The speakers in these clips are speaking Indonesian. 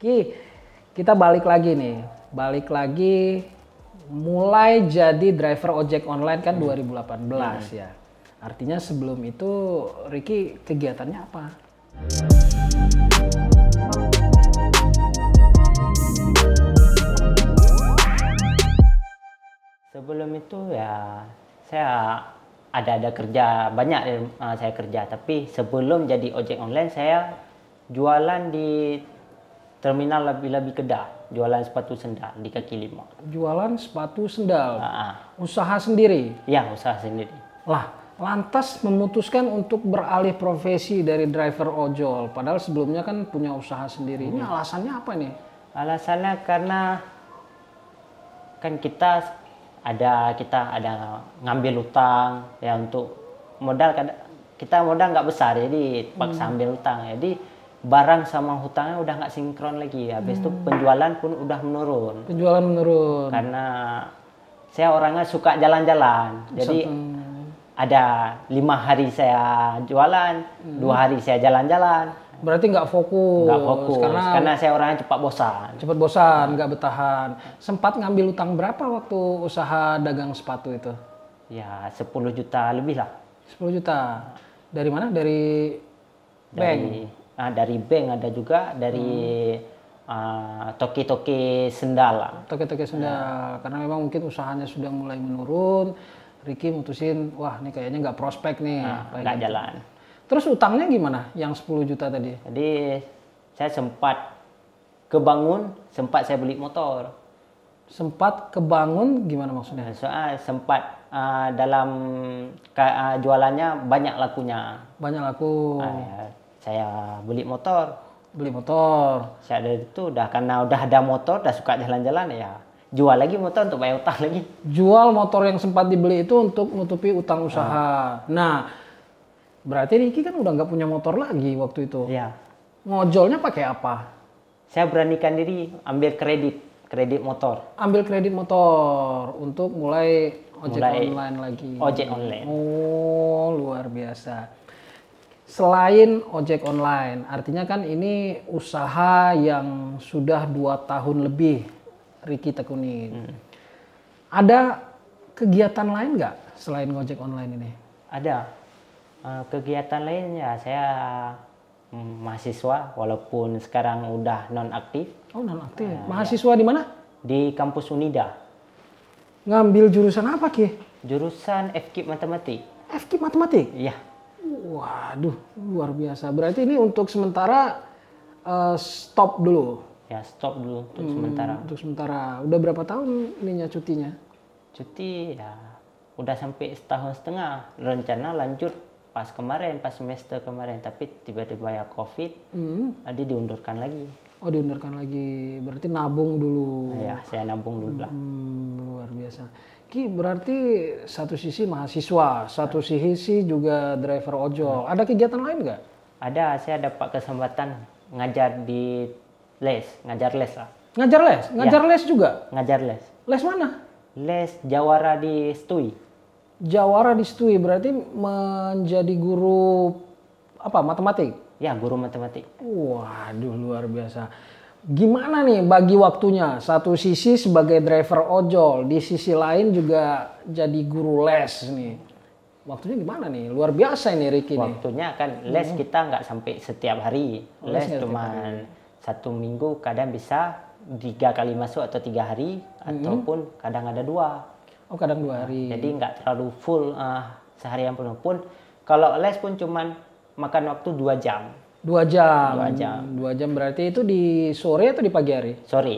Ki, kita balik lagi nih. Balik lagi mulai jadi driver ojek online kan 2018 ya. Artinya sebelum itu Ricky kegiatannya apa? Sebelum itu ya saya ada kerja banyak saya kerja, tapi sebelum jadi ojek online saya jualan di terminal lebih kedah, jualan sepatu sendal di kaki lima. Jualan sepatu sendal, usaha sendiri? Ya, usaha sendiri. Lah, lantas memutuskan untuk beralih profesi dari driver ojol, padahal sebelumnya kan punya usaha sendiri. Ini alasannya apa nih? Alasannya karena kan kita ada ngambil utang ya untuk modal, kita modal nggak besar jadi paksa ambil utang, jadi barang sama hutangnya udah nggak sinkron lagi. Habis itu penjualan pun udah menurun. Penjualan menurun karena saya orangnya suka jalan-jalan, jadi ada 5 hari saya jualan, 2 hari saya jalan-jalan. Berarti nggak fokus. Nggak fokus karena saya orangnya cepat bosan. Cepat bosan, nggak bertahan. Sempat ngambil utang berapa waktu usaha dagang sepatu itu? Ya 10 juta lebih lah. 10 juta. Dari mana? Dari bank? Dari bank, ada juga dari toki-toki sendal lah. Toki-toki sendal. Karena memang mungkin usahanya sudah mulai menurun. Ricky mutusin, wah ini kayaknya nggak prospek nih. Nggak jalan. Terus utangnya gimana yang 10 juta tadi? Jadi saya sempat kebangun, sempat saya beli motor. Sempat kebangun gimana maksudnya? Soalnya sempat dalam jualannya banyak lakunya. Banyak laku. Saya beli motor. Beli motor. Saya dari itu karena udah ada motor, udah suka jalan-jalan ya. Jual lagi motor untuk bayar utang lagi. Jual motor yang sempat dibeli itu untuk menutupi utang usaha. Nah, berarti Ricky kan udah nggak punya motor lagi waktu itu. Iya. Ngojolnya pakai apa? Saya beranikan diri ambil kredit motor. Ambil kredit motor untuk mulai ojek online lagi. Ojek online. Oh, luar biasa. Selain ojek online, artinya kan ini usaha yang sudah 2 tahun lebih Ricky tekunin. Ada kegiatan lain nggak selain ojek online ini? Ada. Kegiatan lainnya saya mahasiswa, walaupun sekarang udah non-aktif. Oh, non-aktif. Mahasiswa di mana? Di kampus Unida. Ngambil jurusan apa, Ki? Jurusan FKIP Matematik. FKIP Matematik? Iya. Waduh, luar biasa. Berarti ini untuk sementara stop dulu? Ya, stop dulu untuk sementara. Untuk sementara. Udah berapa tahun ininya cutinya? Cuti ya udah sampai 1,5 tahun. Rencana lanjut pas semester kemarin, tapi tiba-tiba ya COVID, jadi diundurkan lagi. Oh, diundurkan lagi. Berarti nabung dulu. Ya, saya nabung dulu lah. Luar biasa. Ki, berarti satu sisi mahasiswa, satu sisi juga driver ojol. Ada kegiatan lain nggak? Ada, saya dapat kesempatan ngajar di ngajar les lah. Ngajar les? Ngajar les juga? Ngajar les. Les mana? Les Jawara di Stui. Jawara di Stui, berarti menjadi guru apa? Matematik? Ya, guru matematik. Waduh, luar biasa. Gimana nih bagi waktunya? Satu sisi sebagai driver ojol, di sisi lain juga jadi guru les nih. Waktunya gimana nih? Luar biasa ini Ricky nih. Waktunya kan les kita nggak sampai setiap hari. Les cuma 1 minggu, kadang bisa 3 kali masuk atau 3 hari, ataupun kadang ada 2. Oh, kadang 2 hari. Jadi nggak terlalu full seharian penuh pun. Kalau les pun cuman makan waktu 2 jam. 2 jam. 2 jam. 2 jam berarti itu di sore atau di pagi hari? Sore.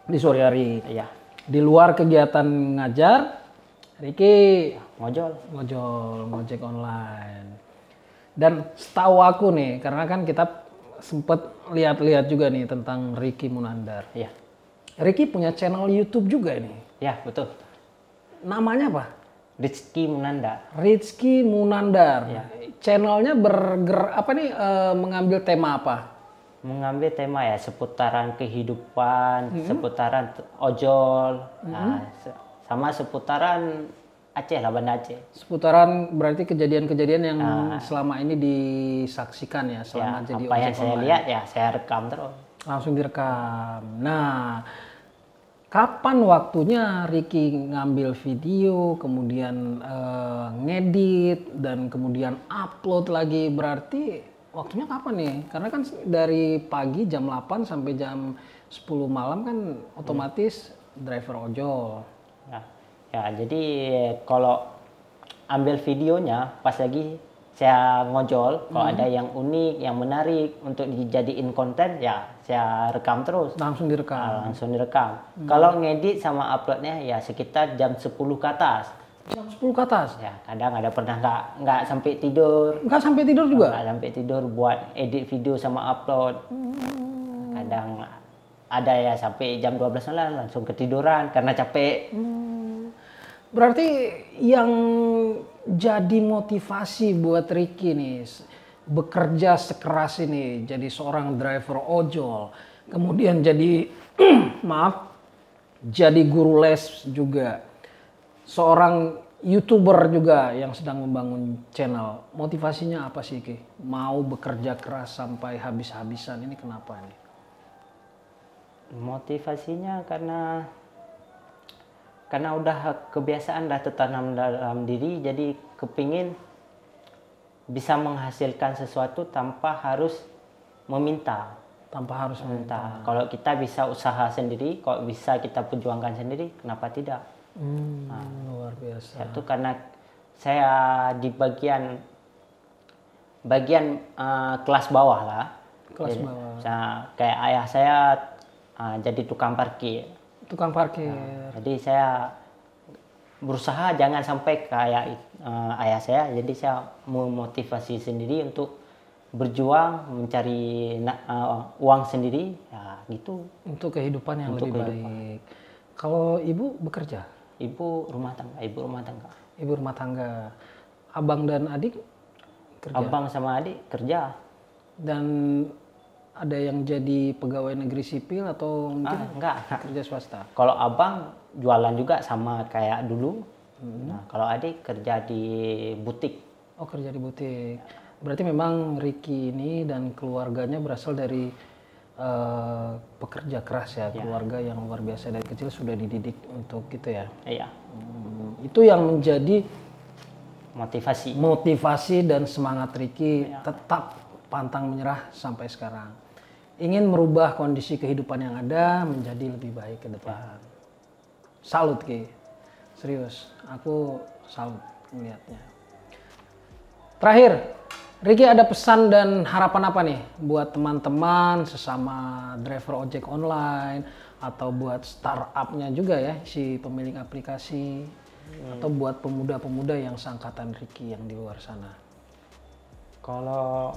Di sore hari. Iya. Di luar kegiatan ngajar, Ricky ngojek online. Dan setahu aku nih, karena kan kita sempet lihat-lihat juga nih tentang Ricky Munandar. Iya. Ricky punya channel YouTube juga nih. Ya, betul. Namanya apa? Rizky Munandar. Rizky Munandar. Ya. Channelnya mengambil tema apa? Mengambil tema ya seputaran kehidupan, seputaran ojol, sama seputaran Aceh lah, Banda Aceh. Seputaran berarti kejadian-kejadian yang selama ini disaksikan ya selama jadi apa yang saya lihat ya saya rekam terus. Langsung direkam. Nah, kapan waktunya Ricky ngambil video, kemudian ngedit, dan kemudian upload lagi? Berarti waktunya kapan nih? Karena kan dari pagi jam 8 sampai jam 10 malam kan otomatis driver ojol. Ya, jadi kalau ambil videonya pas lagi saya ngojol, kalau ada yang unik, yang menarik untuk dijadiin konten, ya saya rekam terus. Langsung direkam? Langsung direkam. Kalau ngedit sama uploadnya ya sekitar jam 10 ke atas. Jam 10 ke atas? Ya, kadang ada pernah nggak sampai tidur. Nggak sampai tidur juga? Nggak sampai tidur buat edit video sama upload. Kadang ada ya sampai jam 12 malam langsung ketiduran karena capek. Berarti yang jadi motivasi buat Ricky nih bekerja sekeras ini jadi seorang driver ojol, kemudian jadi maaf, jadi guru les juga, seorang YouTuber juga yang sedang membangun channel. Motivasinya apa sih Ki? Mau bekerja keras sampai habis-habisan ini kenapa nih? Motivasinya karena udah kebiasaan dah tertanam dalam diri, jadi kepingin bisa menghasilkan sesuatu tanpa harus meminta. Tanpa harus meminta. Kalau kita bisa usaha sendiri, kalau bisa kita perjuangkan sendiri, kenapa tidak? Luar biasa. Itu karena saya di bagian kelas bawah lah. Kelas bawah. Kayak ayah saya jadi tukang parkir. Tukang parkir. Jadi saya berusaha jangan sampai kayak ayah saya. Jadi saya memotivasi sendiri untuk berjuang mencari uang sendiri, ya gitu. Untuk kehidupan yang lebih baik. Kalau ibu bekerja? Ibu rumah tangga. Ibu rumah tangga. Abang dan adik kerja? Abang sama adik kerja. Dan ada yang jadi pegawai negeri sipil atau mungkin enggak kerja swasta? Kalau abang jualan juga sama kayak dulu. Nah, kalau adik kerja di butik. Oh, kerja di butik. Berarti memang Ricky ini dan keluarganya berasal dari pekerja keras ya, keluarga yang luar biasa dari kecil sudah dididik untuk gitu ya. Iya. Itu yang menjadi motivasi dan semangat Ricky tetap pantang menyerah sampai sekarang. Ingin merubah kondisi kehidupan yang ada menjadi lebih baik ke depan. Salut Ki. Serius, aku salut melihatnya. Terakhir, Ricky ada pesan dan harapan apa nih buat teman-teman sesama driver ojek online atau buat startupnya juga ya, si pemilik aplikasi, atau buat pemuda-pemuda yang seangkatan Ricky yang di luar sana? Kalau